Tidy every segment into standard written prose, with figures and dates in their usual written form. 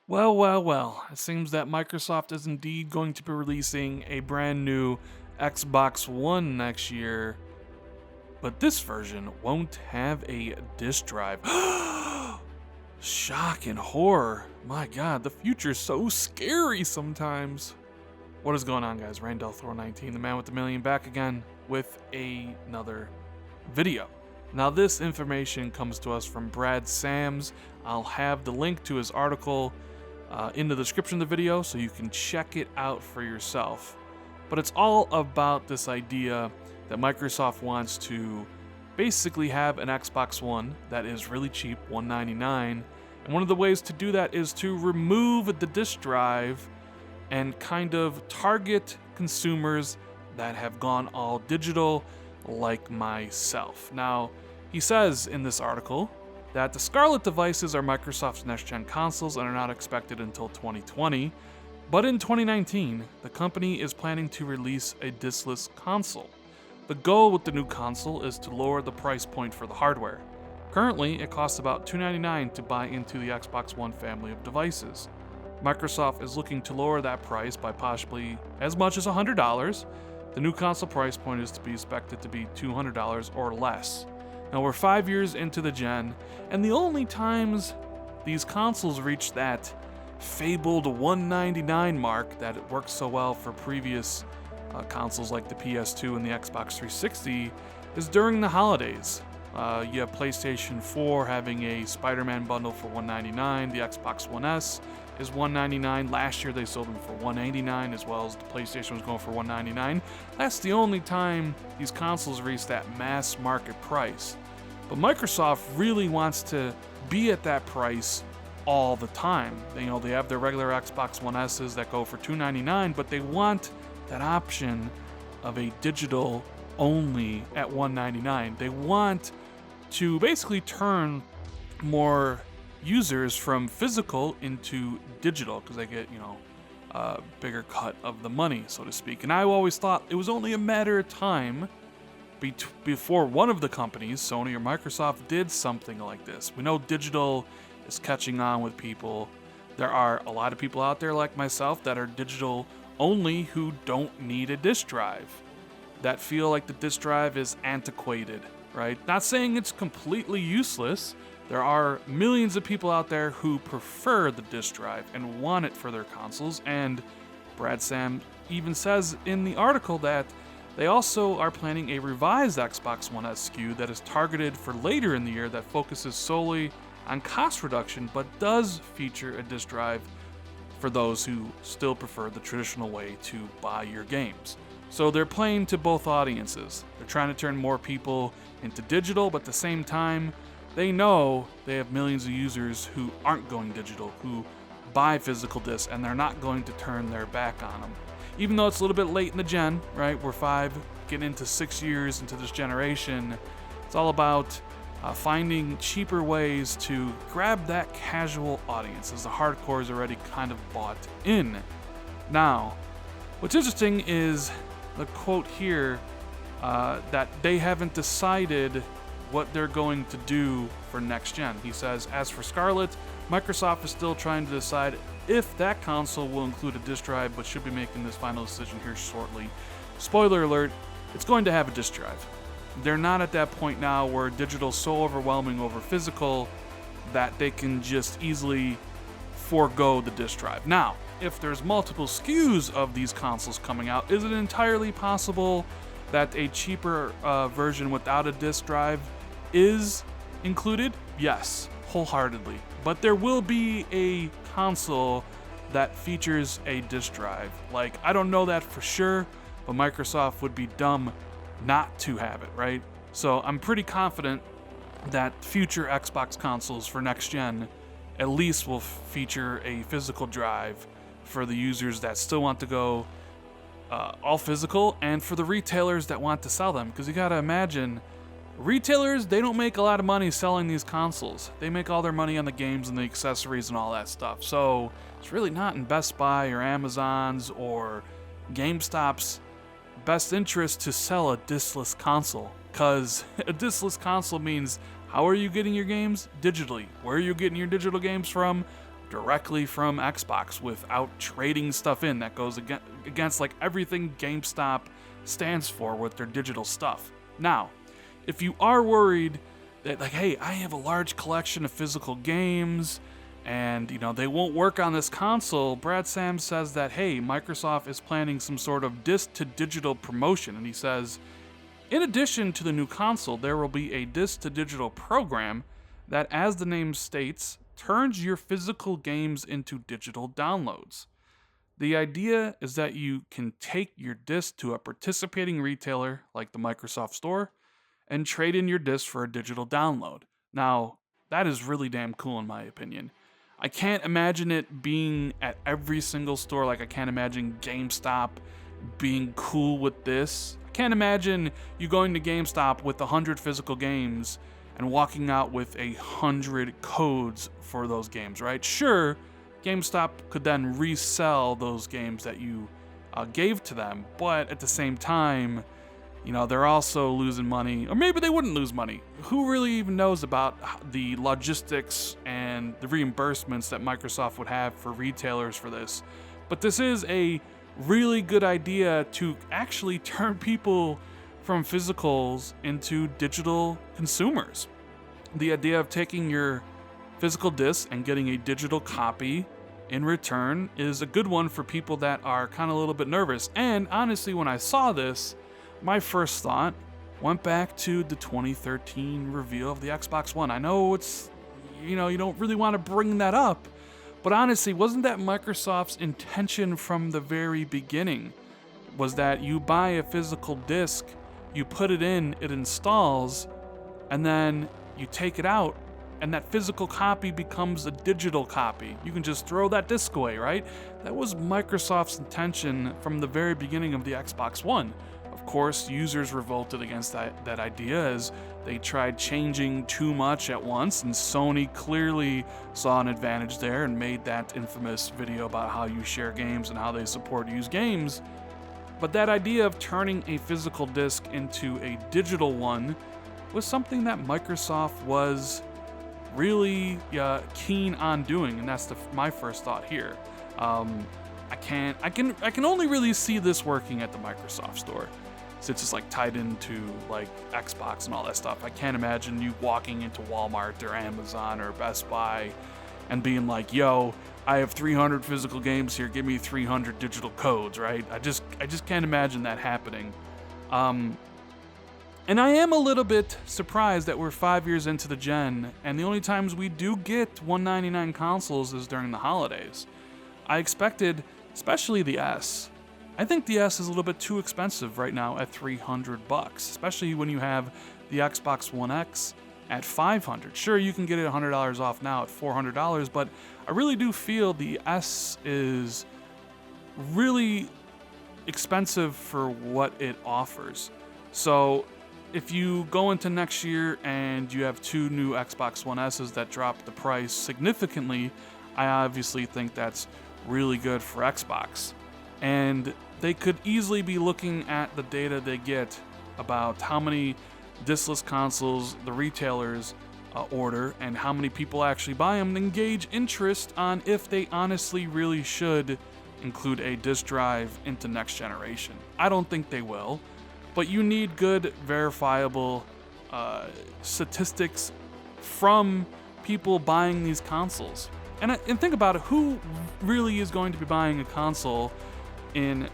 Well, well, well. It seems that Microsoft is indeed going to be releasing a brand new Xbox One next year, but this version won't have a disk drive. Shock and horror. My god, the future's so scary sometimes. What is going on, guys? Thor 19, the man with the million, back again with another video. Now, this information comes to us from Brad Sams. I'll have the link to his article in the description of the video so you can check it out for yourself. But it's all about this idea that Microsoft wants to basically have an Xbox One that is really cheap, $199, and one of the ways to do that is to remove the disk drive and kind of target consumers that have gone all digital, like myself. Now, he says in this article that the Scarlett devices are Microsoft's next-gen consoles and are not expected until 2020, but in 2019, the company is planning to release a diskless console. The goal with the new console is to lower the price point for the hardware. Currently, it costs about $299 to buy into the Xbox One family of devices. Microsoft is looking to lower that price by possibly as much as $100. The new console price point is to be expected to be $200 or less. Now, we're 5 years into the gen, and the only times these consoles reach that fabled $199 mark that it works so well for previous consoles like the PS2 and the Xbox 360 is during the holidays. You have PlayStation 4 having a Spider-Man bundle for $199. The Xbox One S is $199. Last year they sold them for $189, as well as the PlayStation was going for $199. That's the only time these consoles reach that mass market price. But Microsoft really wants to be at that price all the time. They have their regular Xbox One S's that go for $299, but they want that option of a digital only at $199. They want to basically turn more users from physical into digital because they get, a bigger cut of the money, so to speak. And I always thought it was only a matter of time before one of the companies, Sony or Microsoft, did something like this. We know digital is catching on with people. There are a lot of people out there like myself that are digital only who don't need a disk drive, that feel like the disk drive is antiquated, right? Not saying it's completely useless. There are millions of people out there who prefer the disk drive and want it for their consoles, and Brad Sam even says in the article that they also are planning a revised Xbox One S SKU that is targeted for later in the year that focuses solely on cost reduction but does feature a disk drive for those who still prefer the traditional way to buy your games. So they're playing to both audiences. They're trying to turn more people into digital, but at the same time, they know they have millions of users who aren't going digital, who buy physical discs, and they're not going to turn their back on them. Even though it's a little bit late in the gen, right? We're 5, getting into 6 years into this generation. It's all about finding cheaper ways to grab that casual audience, as the hardcore is already kind of bought in. Now, what's interesting is the quote here that they haven't decided what they're going to do for next gen. He says, as for Scarlett, Microsoft is still trying to decide if that console will include a disk drive, but should be making this final decision here shortly. Spoiler alert, it's going to have a disk drive. They're not at that point now where digital's so overwhelming over physical that they can just easily forego the disk drive. Now, if there's multiple SKUs of these consoles coming out, is it entirely possible that a cheaper version without a disk drive is included? Yes, wholeheartedly. But there will be a console that features a disk drive. Like, I don't know that for sure, but Microsoft would be dumb not to have it, right? So I'm pretty confident that future Xbox consoles for next gen at least will feature a physical drive for the users that still want to go all physical, and for the retailers that want to sell them. Because you gotta imagine, retailers, they don't make a lot of money selling these consoles. They make all their money on the games and the accessories and all that stuff. So it's really not in Best Buy or Amazon's or GameStop's best interest to sell a diskless console, because a diskless console means, how are you getting your games? Digitally. Where are you getting your digital games from? directly from Xbox without trading stuff in. That goes against like everything GameStop stands for with their digital stuff. Now, if you are worried that like, hey, I have a large collection of physical games and they won't work on this console, Brad Sam says that, hey, Microsoft is planning some sort of disc to digital promotion, and he says, in addition to the new console, there will be a disc to digital program that, as the name states, turns your physical games into digital downloads. The idea is that you can take your disc to a participating retailer like the Microsoft Store and trade in your disc for a digital download. Now, that is really damn cool in my opinion. I can't imagine it being at every single store. Like, I can't imagine GameStop being cool with this. I can't imagine you going to GameStop with 100 physical games and walking out with 100 codes for those games, right? Sure, GameStop could then resell those games that you gave to them, but at the same time, they're also losing money, or maybe they wouldn't lose money. Who really even knows about the logistics and the reimbursements that Microsoft would have for retailers for this? But this is a really good idea to actually turn people from physicals into digital consumers. The idea of taking your physical disc and getting a digital copy in return is a good one for people that are kind of a little bit nervous. And honestly, when I saw this, my first thought went back to the 2013 reveal of the Xbox One. I know it's, you don't really want to bring that up, but honestly, wasn't that Microsoft's intention from the very beginning? Was that you buy a physical disc, you put it in, it installs, and then you take it out, and that physical copy becomes a digital copy. You can just throw that disc away, right? That was Microsoft's intention from the very beginning of the Xbox One. Of course, users revolted against that idea as they tried changing too much at once, and Sony clearly saw an advantage there and made that infamous video about how you share games and how they support used games. But that idea of turning a physical disc into a digital one was something that Microsoft was really keen on doing, and that's my first thought here. I can only really see this working at the Microsoft Store, since it's like tied into like Xbox and all that stuff. I can't imagine you walking into Walmart or Amazon or Best Buy and being like, yo, I have 300 physical games here, give me 300 digital codes, right? I just can't imagine that happening. And I am a little bit surprised that we're 5 years into the gen, and the only times we do get $199 consoles is during the holidays. I expected, especially the S. I think the S is a little bit too expensive right now at $300, especially when you have the Xbox One X at $500. Sure, you can get it $100 off now at $400, but I really do feel the S is really expensive for what it offers. So if you go into next year and you have two new Xbox One S's that drop the price significantly, I obviously think that's really good for Xbox. And they could easily be looking at the data they get about how many discless consoles the retailers order and how many people actually buy them, and gauge interest on if they honestly really should include a disc drive into next generation. I don't think they will, but you need good verifiable statistics from people buying these consoles. And think about it, who really is going to be buying a console in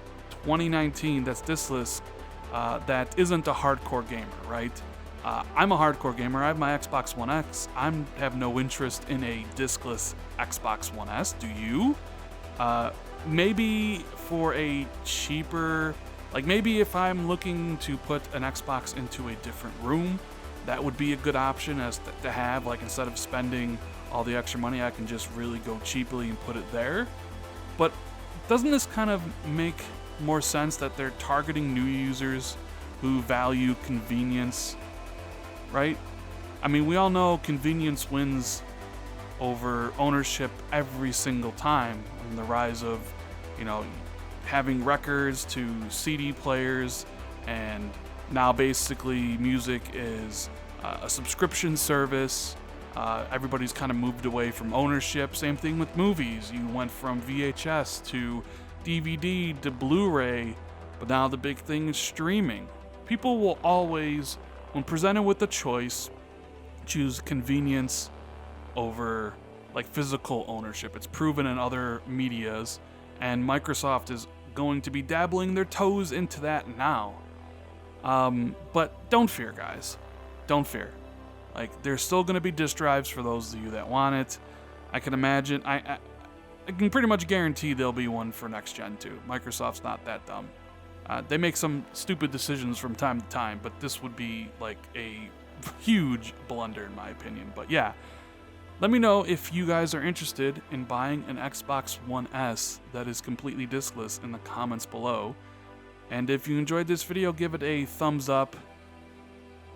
2019 that's discless that isn't a hardcore gamer, right? I'm a hardcore gamer. I have my Xbox One X. I have no interest in a discless Xbox One S. Do you? Maybe for a cheaper, like maybe if I'm looking to put an Xbox into a different room, that would be a good option as to have, like instead of spending all the extra money, I can just really go cheaply and put it there. But doesn't this kind of make more sense that they're targeting new users who value convenience, right? I mean, we all know convenience wins over ownership every single time. I mean, the rise of, having records to CD players, and now basically music is a subscription service. Everybody's kind of moved away from ownership. Same thing with movies. You went from VHS to DVD to Blu-ray, but now the big thing is streaming. People will always, when presented with the choice, choose convenience over like physical ownership. It's proven in other medias, and Microsoft is going to be dabbling their toes into that now. But don't fear, guys. Don't fear. Like, there's still going to be disk drives for those of you that want it. I can imagine, I can pretty much guarantee there'll be one for next gen too. Microsoft's not that dumb. They make some stupid decisions from time to time, but this would be like a huge blunder in my opinion. But yeah, let me know if you guys are interested in buying an Xbox One S that is completely diskless in the comments below. And if you enjoyed this video, give it a thumbs up.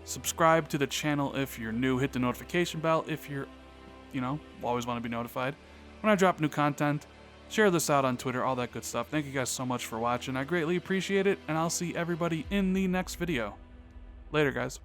Subscribe to the channel if you're new. Hit the notification bell if you're, always want to be notified when I drop new content. Share this out on Twitter, all that good stuff. Thank you guys so much for watching. I greatly appreciate it, and I'll see everybody in the next video. Later, guys.